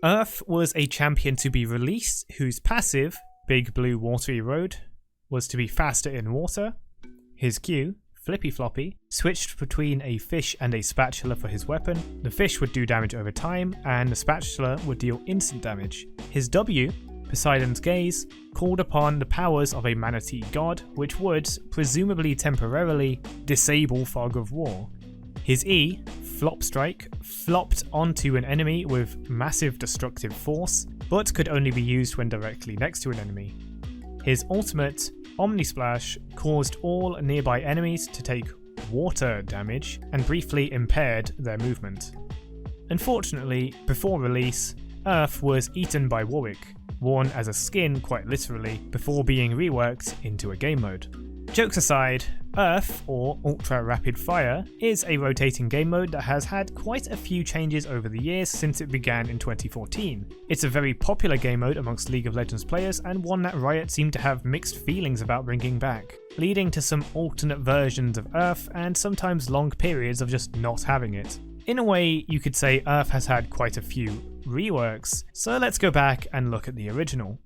URF was a champion to be released whose passive, Big Blue Watery Road, was to be faster in water. His Q, Flippy Floppy, switched between a fish and a spatula for his weapon. The fish would do damage over time, and the spatula would deal instant damage. His W, Poseidon's Gaze, called upon the powers of a Manatee god, which would, presumably temporarily, disable Fog of War. His E, Flop Strike, flopped onto an enemy with massive destructive force, but could only be used when directly next to an enemy. His ultimate, Omnisplash, caused all nearby enemies to take water damage and briefly impaired their movement. Unfortunately, before release, URF was eaten by Warwick, worn as a skin quite literally, before being reworked into a game mode. Jokes aside, URF, or Ultra Rapid Fire, is a rotating game mode that has had quite a few changes over the years since it began in 2014. It's a very popular game mode amongst League of Legends players, and one that Riot seem to have mixed feelings about bringing back, leading to some alternate versions of URF and sometimes long periods of just not having it. In a way, you could say URF has had quite a few reworks, so let's go back and look at the original.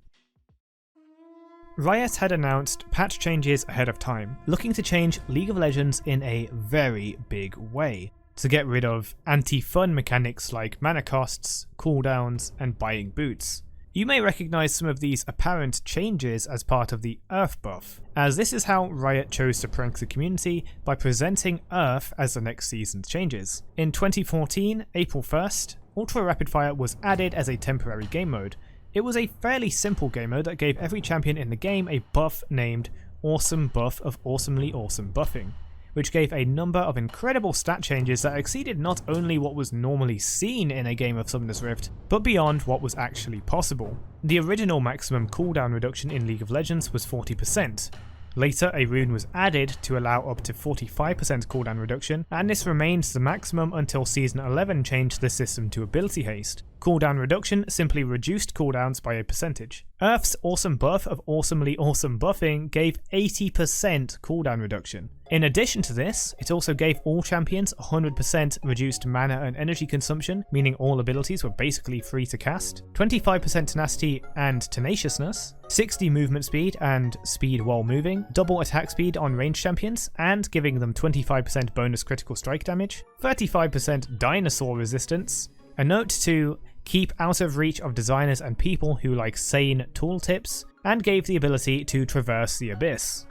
Riot had announced patch changes ahead of time, looking to change League of Legends in a very big way, to get rid of anti-fun mechanics like mana costs, cooldowns, and buying boots. You may recognise some of these apparent changes as part of the URF buff, as this is how Riot chose to prank the community by presenting URF as the next season's changes. In 2014, April 1st, Ultra Rapid Fire was added as a temporary game mode. It was a fairly simple game mode that gave every champion in the game a buff named Awesome Buff of Awesomely Awesome Buffing, which gave a number of incredible stat changes that exceeded not only what was normally seen in a game of Summoner's Rift, but beyond what was actually possible. The original maximum cooldown reduction in League of Legends was 40%. Later, a rune was added to allow up to 45% cooldown reduction, and this remains the maximum until Season 11 changed the system to ability haste. Cooldown reduction simply reduced cooldowns by a percentage. URF's awesome buff of awesomely awesome buffing gave 80% cooldown reduction. In addition to this, it also gave all champions 100% reduced mana and energy consumption, meaning all abilities were basically free to cast, 25% tenacity and tenaciousness, 60 movement speed and speed while moving, double attack speed on ranged champions, and giving them 25% bonus critical strike damage, 35% dinosaur resistance, a note to keep out of reach of designers and people who like sane tooltips, and gave the ability to traverse the abyss.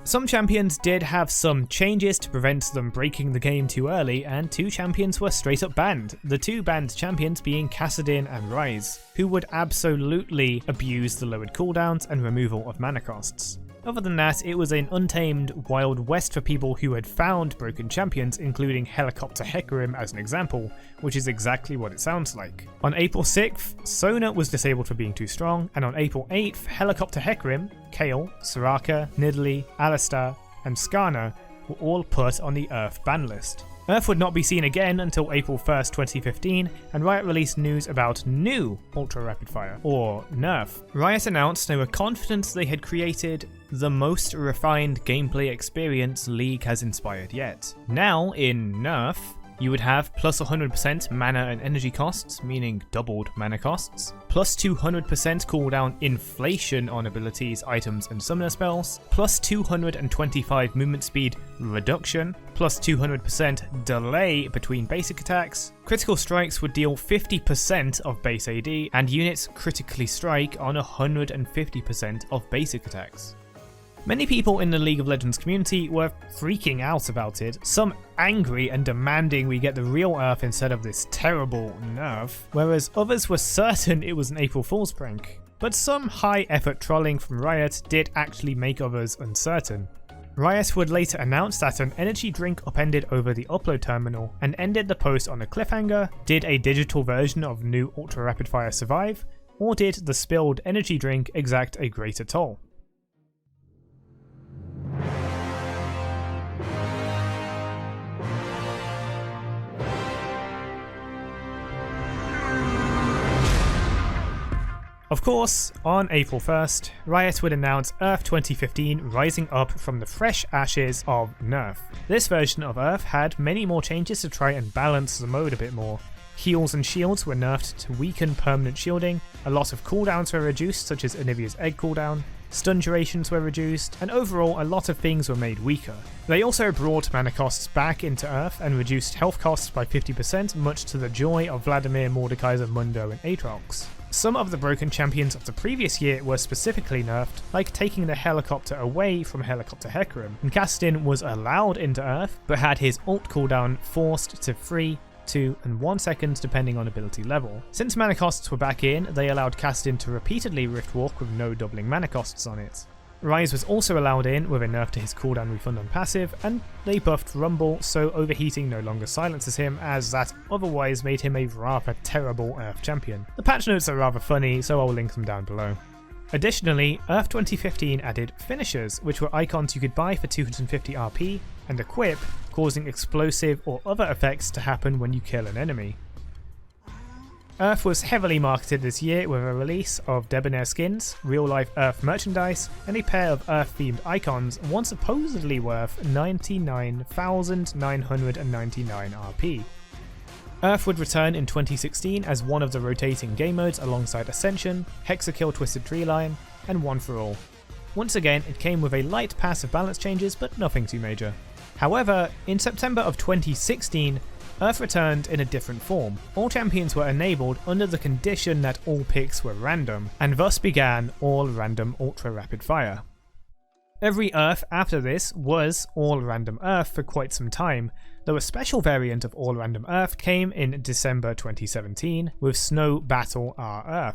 Some champions did have some changes to prevent them breaking the game too early, and 2 champions were straight up banned, the 2 banned champions being Kassadin and Ryze, who would absolutely abuse the lowered cooldowns and removal of mana costs. Other than that, it was an untamed Wild West for people who had found broken champions, including Helicopter Hecarim as an example, which is exactly what it sounds like. On April 6th, Sona was disabled for being too strong, and on April 8th, Helicopter Hecarim, Kayle, Soraka, Nidalee, Alistar, and Skarner were all put on the URF ban list. URF would not be seen again until April 1st, 2015, and Riot released news about new Ultra Rapid Fire, or NERF. Riot announced they were confident they had created the most refined gameplay experience League has inspired yet. Now, in NERF, you would have plus 100% mana and energy costs, meaning doubled mana costs, plus 200% cooldown inflation on abilities, items, and summoner spells, plus 225 movement speed reduction, plus 200% delay between basic attacks. Critical strikes would deal 50% of base AD, and units critically strike on 150% of basic attacks. Many people in the League of Legends community were freaking out about it, some angry and demanding we get the real URF instead of this terrible NERF, whereas others were certain it was an April Fool's prank. But some high-effort trolling from Riot did actually make others uncertain. Riot would later announce that an energy drink upended over the upload terminal and ended the post on a cliffhanger. Did a digital version of new Ultra Rapid Fire survive, or did the spilled energy drink exact a greater toll? Of course, on April 1st, Riot would announce URF 2015 rising up from the fresh ashes of NERF. This version of URF had many more changes to try and balance the mode a bit more, Heals and shields were nerfed to weaken permanent shielding, a lot of cooldowns were reduced such as Anivia's egg cooldown, stun durations were reduced, and overall a lot of things were made weaker. They also brought mana costs back into URF and reduced health costs by 50%, much to the joy of Vladimir, Mordekaiser, Mundo and Aatrox. Some of the broken champions of the previous year were specifically nerfed, like taking the helicopter away from Helicopter Hecarim, and Kassadin was allowed into URF, but had his ult cooldown forced to 3, 2 and 1 seconds depending on ability level. Since mana costs were back in, they allowed Kassadin to repeatedly rift walk with no doubling mana costs on it. Rise was also allowed in with a nerf to his cooldown refund on passive, and they buffed Rumble so overheating no longer silences him, as that otherwise made him a rather terrible URF champion. The patch notes are rather funny, so I'll link them down below. Additionally, URF 2015 added finishers, which were icons you could buy for 250 RP and equip, causing explosive or other effects to happen when you kill an enemy. URF was heavily marketed this year with a release of Debonair skins, real-life URF merchandise, and a pair of URF-themed icons, one supposedly worth 99,999 RP. URF would return in 2016 as one of the rotating game modes alongside Ascension, Hexakill Twisted Treeline, and One for All. Once again, it came with a light passive balance changes, but nothing too major. However, in September of 2016, URF returned in a different form. All champions were enabled under the condition that all picks were random, and thus began all random ultra rapid fire. Every URF after this was all random URF for quite some time, though a special variant of all random URF came in December 2017 with Snow Battle ARURF,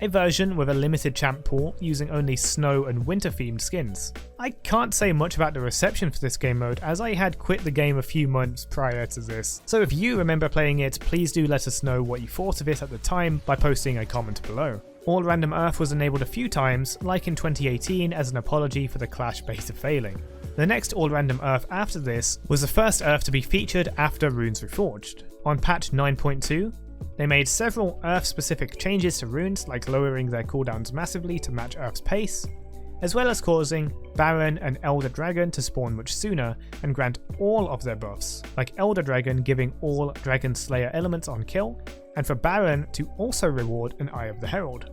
a version with a limited champ pool using only snow and winter themed skins. I can't say much about the reception for this game mode as I had quit the game a few months prior to this, so if you remember playing it, please do let us know what you thought of it at the time by posting a comment below. All random URF was enabled a few times, like in 2018 as an apology for the Clash beta failing. The next all random URF after this was the first URF to be featured after Runes Reforged. On patch 9.2, they made several URF specific changes to runes, like lowering their cooldowns massively to match URF's pace, as well as causing Baron and Elder Dragon to spawn much sooner and grant all of their buffs, like Elder Dragon giving all Dragon Slayer elements on kill, and for Baron to also reward an Eye of the Herald.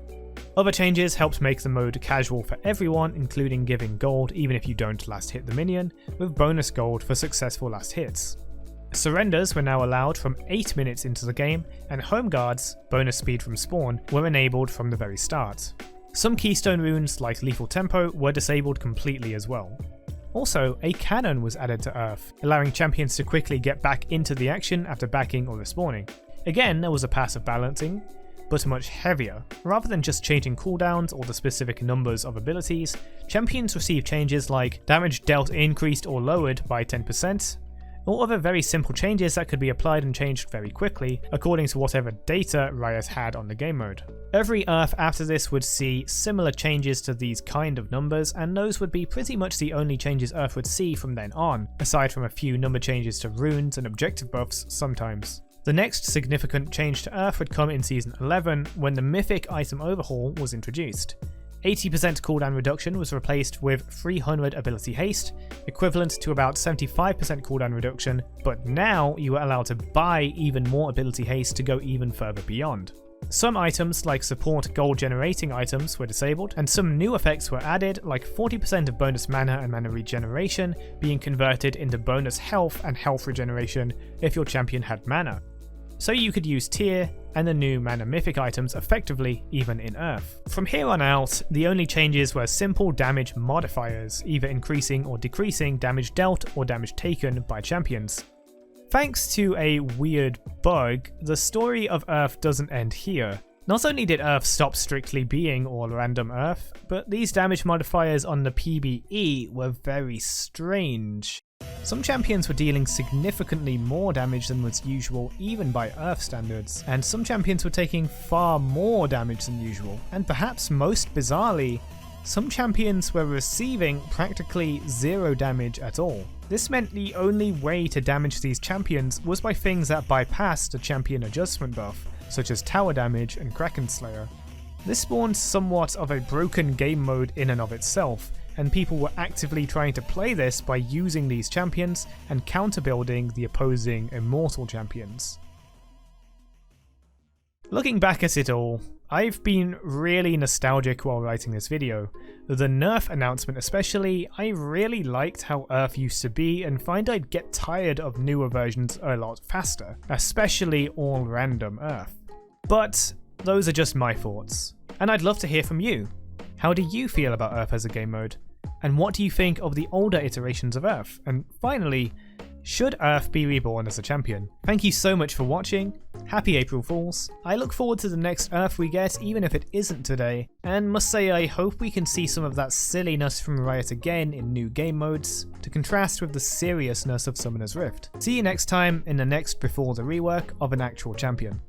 Other changes helped make the mode casual for everyone, including giving gold even if you don't last hit the minion, with bonus gold for successful last hits. Surrenders were now allowed from 8 minutes into the game, and home guards, bonus speed from spawn, were enabled from the very start. Some keystone runes like Lethal Tempo were disabled completely as well. Also, a cannon was added to URF, allowing champions to quickly get back into the action after backing or respawning. Again, there was a passive balancing, but much heavier. Rather than just changing cooldowns or the specific numbers of abilities, champions received changes like damage dealt increased or lowered by 10%, or other very simple changes that could be applied and changed very quickly, according to whatever data Riot had on the game mode. Every URF after this would see similar changes to these kind of numbers, and those would be pretty much the only changes URF would see from then on, aside from a few number changes to runes and objective buffs sometimes. The next significant change to URF would come in Season 11 when the Mythic item overhaul was introduced. 80% cooldown reduction was replaced with 300 ability haste, equivalent to about 75% cooldown reduction, but now you are allowed to buy even more ability haste to go even further beyond. Some items like support gold generating items were disabled, and some new effects were added, like 40% of bonus mana and mana regeneration being converted into bonus health and health regeneration if your champion had mana. So you could use tier and the new mana mythic items effectively even in URF. From here on out, the only changes were simple damage modifiers, either increasing or decreasing damage dealt or damage taken by champions. Thanks to a weird bug, the story of URF doesn't end here. Not only did URF stop strictly being all random URF, but these damage modifiers on the PBE were very strange. Some champions were dealing significantly more damage than was usual even by URF standards, and some champions were taking far more damage than usual, and perhaps most bizarrely, some champions were receiving practically zero damage at all. This meant the only way to damage these champions was by things that bypassed a champion adjustment buff, such as tower damage and Kraken Slayer. This spawned somewhat of a broken game mode in and of itself, and people were actively trying to play this by using these champions and counter-building the opposing immortal champions. Looking back at it all, I've been really nostalgic while writing this video. The NERF announcement especially, I really liked how URF used to be and find I'd get tired of newer versions a lot faster, especially all random URF. But those are just my thoughts, and I'd love to hear from you. How do you feel about URF as a game mode? And what do you think of the older iterations of URF? And finally, should URF be reborn as a champion? Thank you so much for watching, happy April Fools, I look forward to the next URF we get even if it isn't today, and must say I hope we can see some of that silliness from Riot again in new game modes, to contrast with the seriousness of Summoner's Rift. See you next time in the next before the rework of an actual champion.